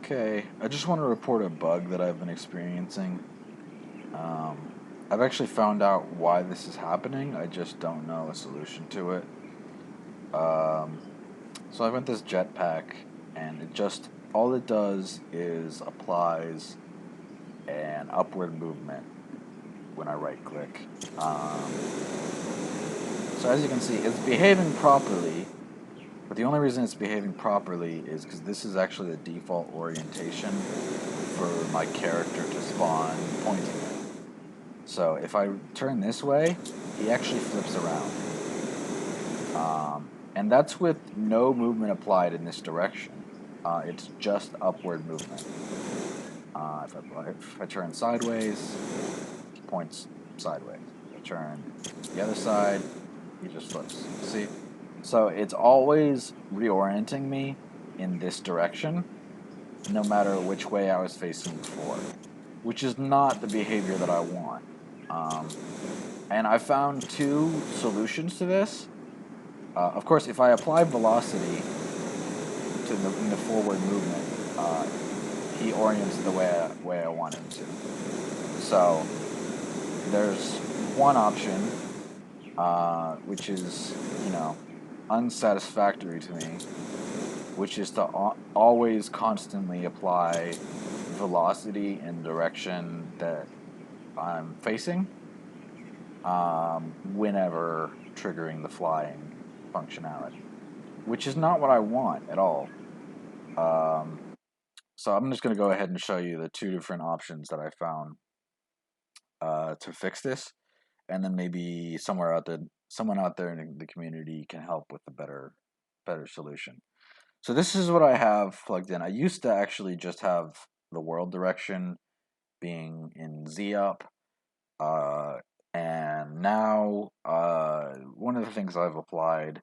Okay, I just want to report a bug that I've been experiencing. Um, I've actually found out why this is happening. I just don't know a solution to it. Um, so I went this jetpack, and all it does is applies an upward movement when I right click. So as you can see, it's behaving properly, but the only reason it's behaving properly is because this is actually the default orientation for my character to spawn pointing at. So if I turn this way, he actually flips around. And that's with no movement applied in this direction. It's just upward movement. If I turn sideways, he points sideways. If I turn the other side, he just flips. See? So it's always reorienting me in this direction, no matter which way I was facing before, which is not the behavior that I want. And I found two solutions to this. Of course, if I apply velocity in the forward movement, he orients the way I want him to. So there's one option, which is, unsatisfactory to me, which is to always constantly apply velocity in the direction that I'm facing, whenever triggering the flying functionality, which is not what I want at all. So I'm just going to go ahead and show you the two different options that I found to fix this, and then maybe someone out there in the community can help with a better solution. So this is what I have plugged in. I used to actually just have the world direction being in Z up, uh, and now one of the things I've applied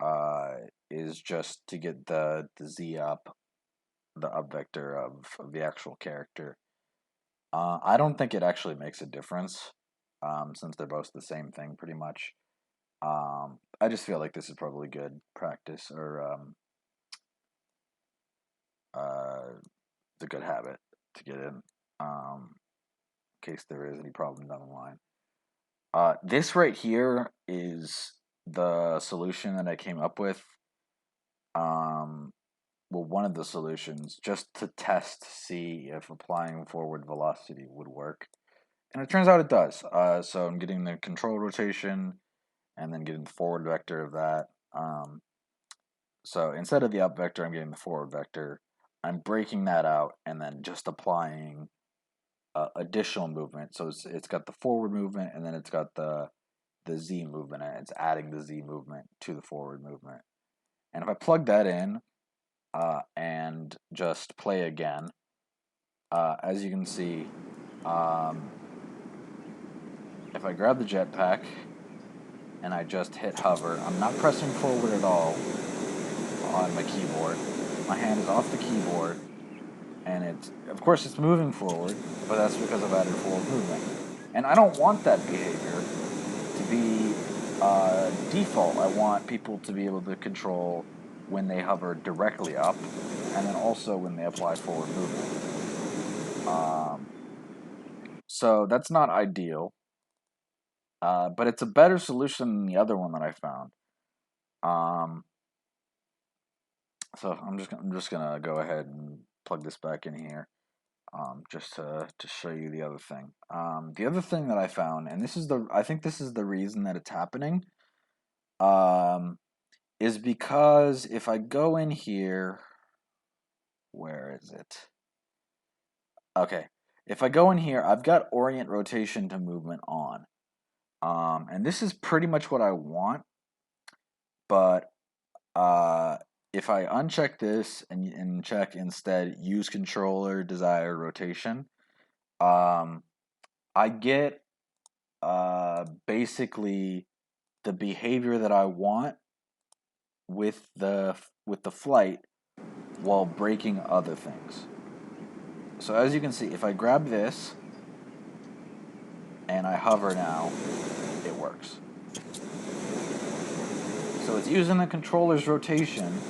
uh, is just to get the Z up, the up vector of the actual character. I don't think it actually makes a difference, since they're both the same thing pretty much. I just feel like this is probably good practice, or it's a good habit to get in, in case there is any problem down the line. This right here is the solution that I came up with. Um, well, one of the solutions, just to test to see if applying forward velocity would work. And it turns out it does. So I'm getting the control rotation and then getting the forward vector of that. So instead of the up vector, I'm getting the forward vector. I'm breaking that out and then just applying additional movement. So it's got the forward movement, and then it's got the Z movement, and it's adding the Z movement to the forward movement. And if I plug that in and just play again, as you can see, if I grab the jetpack and I just hit hover, I'm not pressing forward at all on my keyboard. My hand is off the keyboard, and of course it's moving forward, but that's because I've added forward movement. And I don't want that behavior to be default. I want people to be able to control when they hover directly up, and then also when they apply forward movement. So that's not ideal, but it's a better solution than the other one that I found. Um, so I'm just gonna go ahead and plug this back in here, just to show you the other thing. The other thing that I found, and I think this is the reason that it's happening, um, is because if I go in here, where is it? Okay, if I go in here, I've got orient rotation to movement on, and this is pretty much what I want, but uh, if I uncheck this and check instead use controller desired rotation, um, I get basically the behavior that I want with the flight while breaking other things. So as you can see, if I grab this and I hover now, it works. So it's using the controller's rotation,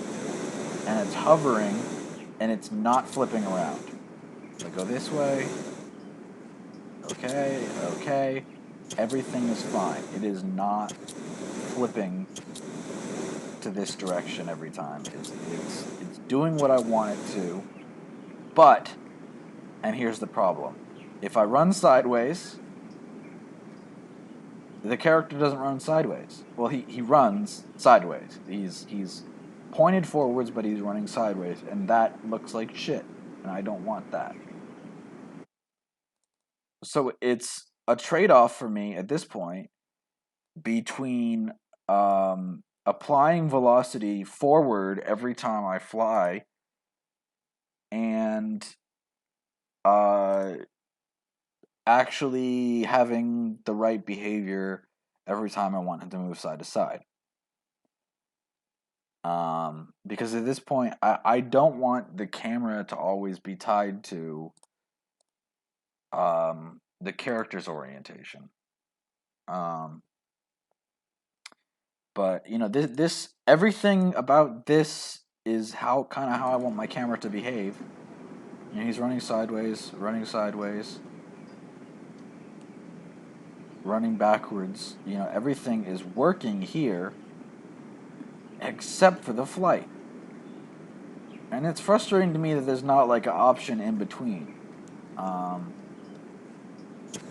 and it's hovering and it's not flipping around. So I go this way. Okay, okay. Everything is fine. It is not flipping to this direction every time. It's doing what I want it to, but, and here's the problem. If I run sideways, the character doesn't run sideways. Well, he runs sideways. He's pointed forwards, but he's running sideways, and that looks like shit, and I don't want that. So it's a trade-off for me at this point between applying velocity forward every time I fly and uh, actually having the right behavior every time I want him to move side to side. Because at this point, I don't want the camera to always be tied to the character's orientation. Um, but you know, this everything about this is how kind of how I want my camera to behave. You know, he's running sideways, running backwards. You know, everything is working here except for the flight. And it's frustrating to me that there's not like an option in between.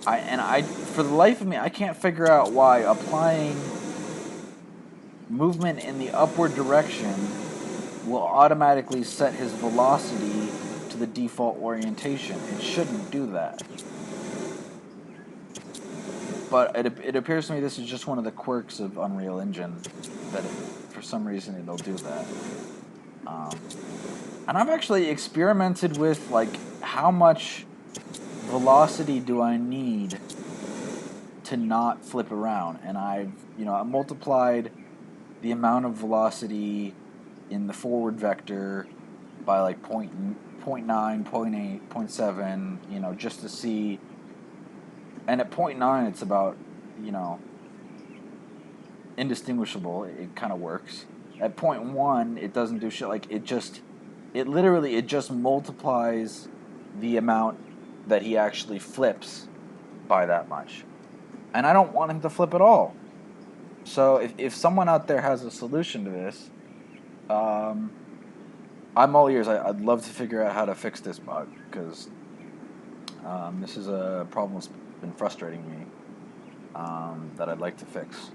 For the life of me, I can't figure out why applying movement in the upward direction will automatically set his velocity to the default orientation. It shouldn't do that. But it appears to me this is just one of the quirks of Unreal Engine, that for some reason it'll do that. And I've actually experimented with like how much velocity do I need to not flip around, and I multiplied the amount of velocity in the forward vector by like point 0.9, 0.8, 0.7, just to see. And at 0.9, it's about, indistinguishable. It kind of works. At 0.1, it doesn't do shit. Like, it just multiplies the amount that he actually flips by that much. And I don't want him to flip at all. So if someone out there has a solution to this, I'm all ears. I'd love to figure out how to fix this bug, because this is a problem that's been frustrating me, that I'd like to fix.